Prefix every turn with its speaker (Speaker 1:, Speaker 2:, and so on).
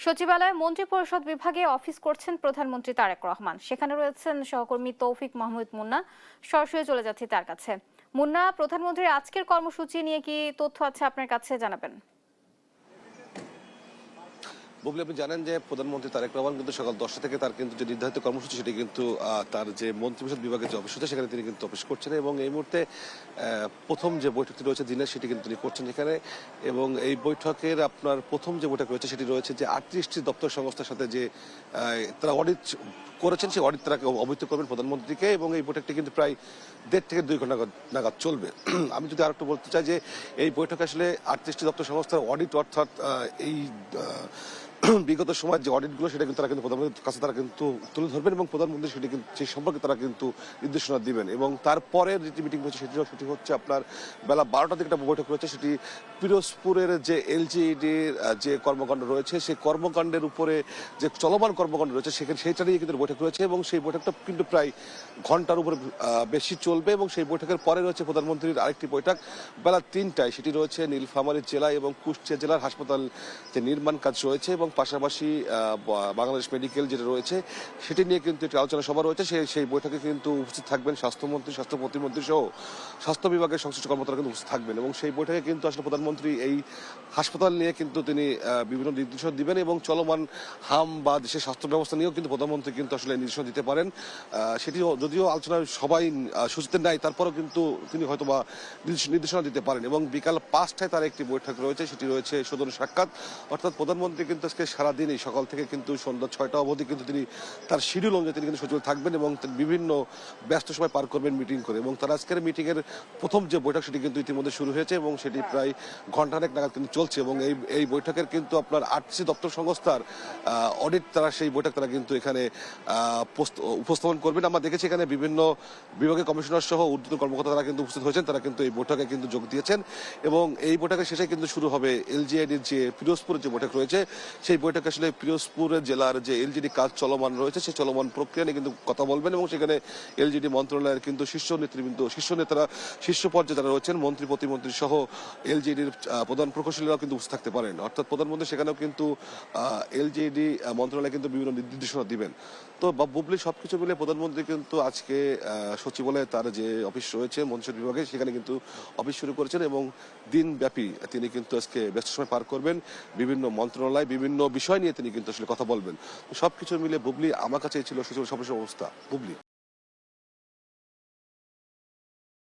Speaker 1: সচিবালয়ে মন্ত্রিপরিষদ বিভাগে অফিস করছেন প্রধানমন্ত্রী তারেক রহমান। সেখানে রয়েছেন সহকর্মী তৌফিক মাহমুদ মুন্না। সরাসরি চলে যাচ্ছি তার কাছে। মুন্না, প্রধানমন্ত্রীর আজকের কর্মসূচি নিয়ে কি তথ্য আছে আপনার কাছে, জানাবেন।
Speaker 2: বুবলি, আপনি জানেন যে প্রধানমন্ত্রী তারেক রহমান কিন্তু সকাল 10টা থেকে তার কিন্তু যে নির্ধারিত কর্মসূচি সেটি কিন্তু তার যে মন্ত্রিপরিষদ বিভাগের যে অফিস হচ্ছে সেখানে তিনি কিন্তু অফিস করছেন এবং এই মুহূর্তে প্রথম যে বৈঠকটি রয়েছে দিনের সেটি কিন্তু তিনি করছেন এখানে। এবং এই বৈঠকের আপনার প্রথম যে বৈঠক রয়েছে সেটি রয়েছে যে 38টি দপ্তর সংস্থার সাথে যে তারা অডিট করেছেন সেই অডিট তারা অবহিত করবেন প্রধানমন্ত্রীকে এবং এই বৈঠকটি কিন্তু প্রায় 1.5 থেকে 2 ঘন্টা নাগাদ চলবে। আমি যদি আর একটু বলতে চাই যে এই বৈঠক আসলে 38টি দপ্তর সংস্থার অডিট অর্থাৎ এই বিগত সময়ের যে অডিটগুলো সেটা কিন্তু তারা কিন্তু প্রধানমন্ত্রীর কাছে তারা কিন্তু তুলে ধরবেন এবং প্রধানমন্ত্রী সেটি কিন্তু সেই সম্পর্কে তারা কিন্তু নির্দেশনা দিবেন। এবং তারপরে যে মিটিং হচ্ছে সেটি হচ্ছে আপনার বেলা 12টার দিকে একটা বৈঠক রয়েছে, সেটি পিরোজপুরের যে এলজিইডির যে কর্মকাণ্ড রয়েছে সেই কর্মকাণ্ডের উপরে যে চলমান কর্মকাণ্ড রয়েছে সেখানে সেইটা নিয়ে কিন্তু বৈঠক রয়েছে এবং সেই বৈঠকটা কিন্তু প্রায় ঘন্টার উপরে বেশি চলবে। এবং সেই বৈঠকের পরে রয়েছে প্রধানমন্ত্রীর আরেকটি বৈঠক বেলা 3টায়, সেটি রয়েছে নীলফামারী জেলা এবং কুষ্টিয়া জেলার হাসপাতাল যে নির্মাণ কাজ রয়েছে এবং পাশাপাশি বাংলাদেশ মেডিকেল যেটা রয়েছে সেটি নিয়ে কিন্তু একটি আলোচনা সভা রয়েছে। সেই বৈঠকে কিন্তু উপস্থিত থাকবেন স্বাস্থ্যমন্ত্রী, স্বাস্থ্য প্রতিমন্ত্রী সহ স্বাস্থ্য বিভাগের সংশ্লিষ্ট কর্মকর্তারা কিন্তু উপস্থিত থাকবেন এবং সেই বৈঠকে কিন্তু আসলে প্রধানমন্ত্রী এই হাসপাতাল নিয়ে কিন্তু তিনি বিভিন্ন নির্দেশনা দিবেন এবং চলমান হাম বা দেশের স্বাস্থ্য ব্যবস্থা নিয়েও কিন্তু প্রধানমন্ত্রী কিন্তু আসলে নির্দেশনা দিতে পারেন। সেটি যদিও আলোচনায় সবাই সূচিতে নাই, তারপরেও কিন্তু তিনি হয়তো বা নির্দেশনা দিতে পারেন। এবং বিকাল 5টায় তার একটি বৈঠক রয়েছে, সেটি রয়েছে সৌজন্য সাক্ষাৎ, অর্থাৎ প্রধানমন্ত্রী কিন্তু আজকে সারাদিনই সকাল থেকে কিন্তু সন্ধ্যা 6টা অবধি কিন্তু তিনি তার শিডিউল অনুযায়ী তিনি কিন্তু সচিব থাকবেন এবং বিভিন্ন ব্যস্ত সময় পার করবেন মিটিং করে। এবং তার আজকের মিটিং এর প্রথম যে বৈঠক সেটি কিন্তু ইতিমধ্যে শুরু হয়েছে এবং সেটি প্রায় ঘন্টাখানেক নাগাদ কিন্তু চলছে এবং এই বৈঠকের কিন্তু আপনার 8টি দপ্তর সংস্থার অডিট তারা সেই বৈঠক তারা কিন্তু এখানে উপস্থাপন করবেন। আমরা দেখেছি এখানে বিভিন্ন বিভাগীয় কমিশনার সহ ঊর্ধ্বতন কর্মকর্তা তারা কিন্তু উপস্থিত হয়েছেন, তারা কিন্তু এই বৈঠকে কিন্তু যোগ দিয়েছেন এবং এই বৈঠকের শেষে কিন্তু শুরু হবে এলজিআইডির যে পিরোজপুরের যে বৈঠক রয়েছে সেই বৈঠকে আসলে পিরোজপুর জেলার যে এলজিডি কাজ চলমান রয়েছে সেই চলমান প্রক্রিয়া নিয়ে কিন্তু কথা বলবেন এবং সেখানে এলজিডি মন্ত্রণালয়ের কিন্তু শীর্ষ নেতৃবৃন্দ, শীর্ষ নেতারা, শীর্ষ পর্যায়ে যারা রয়েছেন মন্ত্রী প্রতিমন্ত্রী সহ এলজিডির প্রধান প্রকৌশলীরাও কিন্তু উপস্থিত থাকতে পারেন। অর্থাৎ প্রধানমন্ত্রী সেখানেও কিন্তু এলজিডি মন্ত্রণালয় কিন্তু বিভিন্ন নির্দেশনা দিবেন। তো বুবলি, সবকিছু মিলে প্রধানমন্ত্রী কিন্তু আজকে সচিবালয়ে তার যে অফিস রয়েছে মন্ত্রিসভা বিভাগে সেখানে কিন্তু অফিস শুরু করেছেন এবং দিনব্যাপী তিনি কিন্তু আজকে ব্যস্ত সময় পার করবেন। বিভিন্ন মন্ত্রণালয়, বিভিন্ন বিষয় নিয়ে তিনি কিন্তু আসলে কথা বলবেন। সবকিছু মিলে বুবলি, আমার কাছে ছিল সচিবের সর্বশেষ অবস্থা। বুবলি।